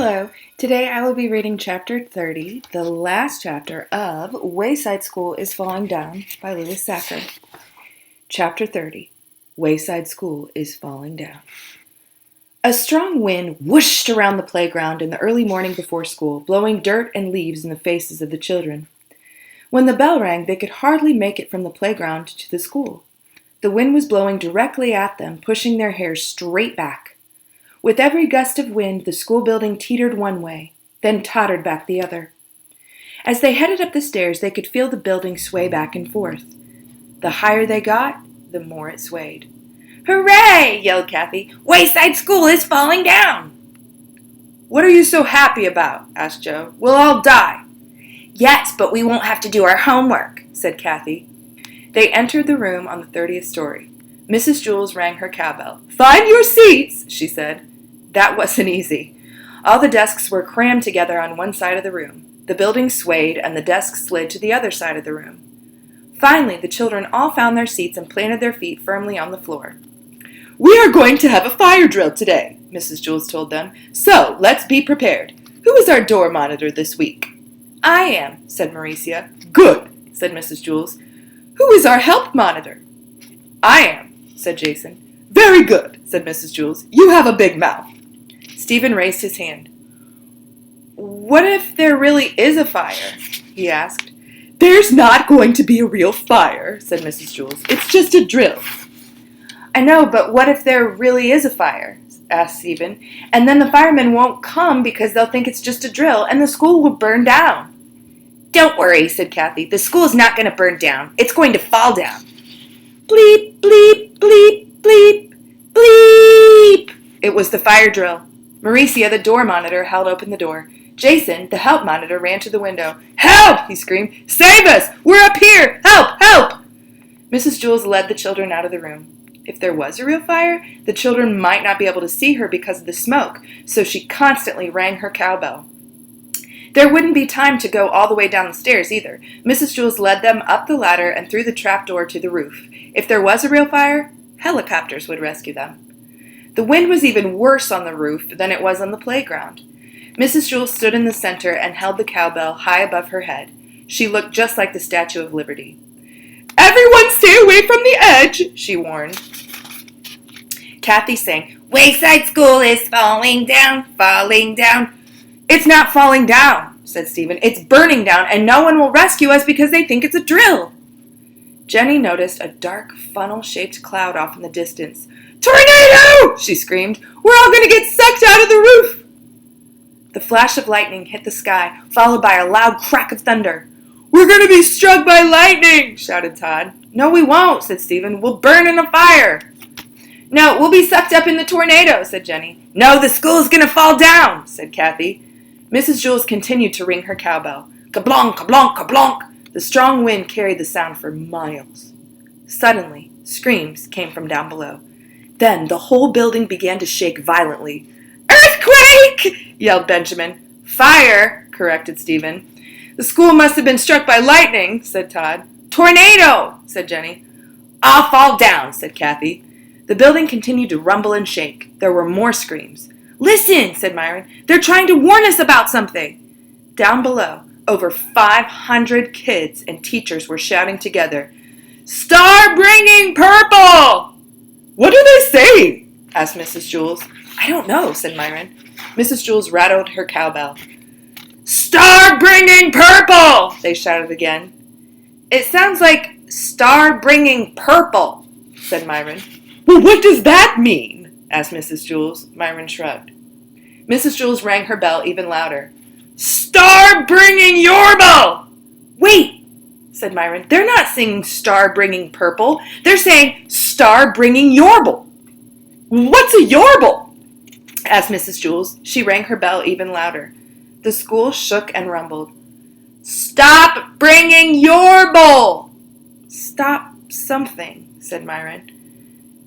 Hello, today I will be reading Chapter 30, the last chapter of Wayside School is Falling Down by Lewis Sacker. Chapter 30, Wayside School is Falling Down. A strong wind whooshed around the playground in the early morning before school, blowing dirt and leaves in the faces of the children. When the bell rang, they could hardly make it from the playground to the school. The wind was blowing directly at them, pushing their hair straight back. With every gust of wind, the school building teetered one way, then tottered back the other. As they headed up the stairs, they could feel the building sway back and forth. The higher they got, the more it swayed. "Hooray!" yelled Kathy. "Wayside School is falling down!" "What are you so happy about?" asked Joe. "We'll all die." "Yes, but we won't have to do our homework," said Kathy. They entered the room on the 30th story. Mrs. Jules rang her cowbell. "Find your seats," she said. That wasn't easy. All the desks were crammed together on one side of the room. The building swayed, and the desks slid to the other side of the room. Finally, the children all found their seats and planted their feet firmly on the floor. "We are going to have a fire drill today," Mrs. Jules told them. "So, let's be prepared. Who is our door monitor this week?" "I am," said Mauricia. "Good," said Mrs. Jules. "Who is our help monitor?" "I am," said Jason. "Very good," said Mrs. Jules. "You have a big mouth." Stephen raised his hand. "What if there really is a fire?" he asked. "There's not going to be a real fire," said Mrs. Jules. "It's just a drill." "I know, but what if there really is a fire?" asked Stephen. "And then the firemen won't come because they'll think it's just a drill, and the school will burn down." "Don't worry," said Kathy. "The school's not going to burn down. It's going to fall down." Bleep, bleep, bleep, bleep, bleep. It was the fire drill. Mauricia, the door monitor, held open the door. Jason, the help monitor, ran to the window. "Help!" he screamed. "Save us! We're up here! Help! Help!" Mrs. Jules led the children out of the room. If there was a real fire, the children might not be able to see her because of the smoke, so she constantly rang her cowbell. There wouldn't be time to go all the way down the stairs either. Mrs. Jules led them up the ladder and through the trapdoor to the roof. If there was a real fire, helicopters would rescue them. The wind was even worse on the roof than it was on the playground. Mrs. Jules stood in the center and held the cowbell high above her head. She looked just like the Statue of Liberty. "Everyone stay away from the edge," she warned. Kathy sang, "Wayside School is falling down, falling down." "It's not falling down," said Stephen. "It's burning down, and no one will rescue us because they think it's a drill." Jenny noticed a dark, funnel-shaped cloud off in the distance. "Tornado!" she screamed. "We're all going to get sucked out of the roof!" The flash of lightning hit the sky, followed by a loud crack of thunder. "We're going to be struck by lightning!" shouted Todd. "No, we won't," said Stephen. "We'll burn in a fire." "No, we'll be sucked up in the tornado," said Jenny. "No, the school's going to fall down," said Kathy. Mrs. Jules continued to ring her cowbell. Kablonk, kablonk, kablonk. The strong wind carried the sound for miles. Suddenly, screams came from down below. Then the whole building began to shake violently. "Earthquake!" yelled Benjamin. "Fire!" corrected Stephen. "The school must have been struck by lightning," said Todd. "Tornado!" said Jenny. "I'll fall down," said Kathy. The building continued to rumble and shake. There were more screams. "Listen," said Myron. "They're trying to warn us about something." Down below, over 500 kids and teachers were shouting together, "Start bringing purple!" "What are they saying?" asked Mrs. Jules. "I don't know," said Myron. Mrs. Jules rattled her cowbell. "Start bringing purple!" they shouted again. "It sounds like star bringing purple," said Myron. "Well, what does that mean?" asked Mrs. Jules. Myron shrugged. Mrs. Jules rang her bell even louder. "Start bringing your bell!" "Wait," said Myron. "They're not singing star bringing purple. They're saying star bringing yorble." "What's a yorble?" asked Mrs. Jules. She rang her bell even louder. The school shook and rumbled. "Stop bringing yorble!" "Stop something," said Myron.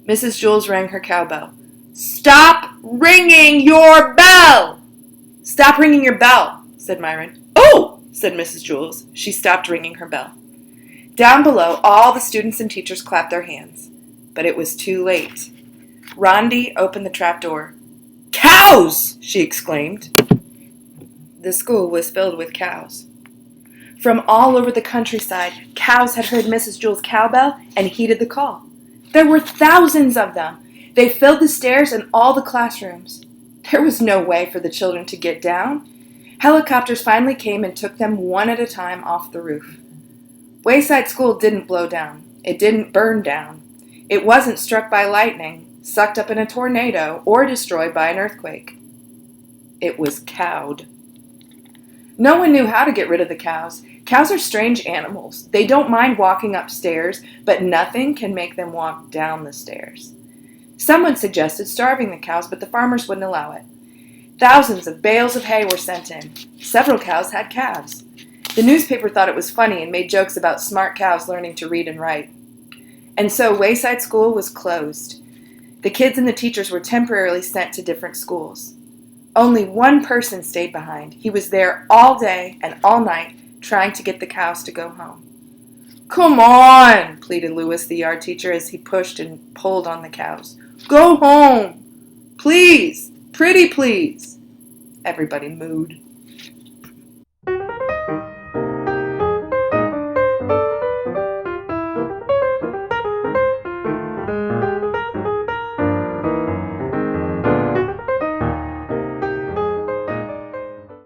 Mrs. Jules rang her cowbell. "Stop ringing your bell!" "Stop ringing your bell," said Myron. "Oh!" said Mrs. Jules. She stopped ringing her bell. Down below, all the students and teachers clapped their hands. But it was too late. Rondi opened the trap door. "Cows!" she exclaimed. The school was filled with cows. From all over the countryside, cows had heard Mrs. Jewell's cowbell and heeded the call. There were thousands of them. They filled the stairs and all the classrooms. There was no way for the children to get down. Helicopters finally came and took them one at a time off the roof. Wayside School didn't blow down. It didn't burn down. It wasn't struck by lightning, sucked up in a tornado, or destroyed by an earthquake. It was cowed. No one knew how to get rid of the cows. Cows are strange animals. They don't mind walking upstairs, but nothing can make them walk down the stairs. Someone suggested starving the cows, but the farmers wouldn't allow it. Thousands of bales of hay were sent in. Several cows had calves. The newspaper thought it was funny and made jokes about smart cows learning to read and write. And so Wayside School was closed. The kids and the teachers were temporarily sent to different schools. Only one person stayed behind. He was there all day and all night trying to get the cows to go home. "Come on," pleaded Louis, the yard teacher, as he pushed and pulled on the cows. "Go home. Please, pretty please." Everybody mooed.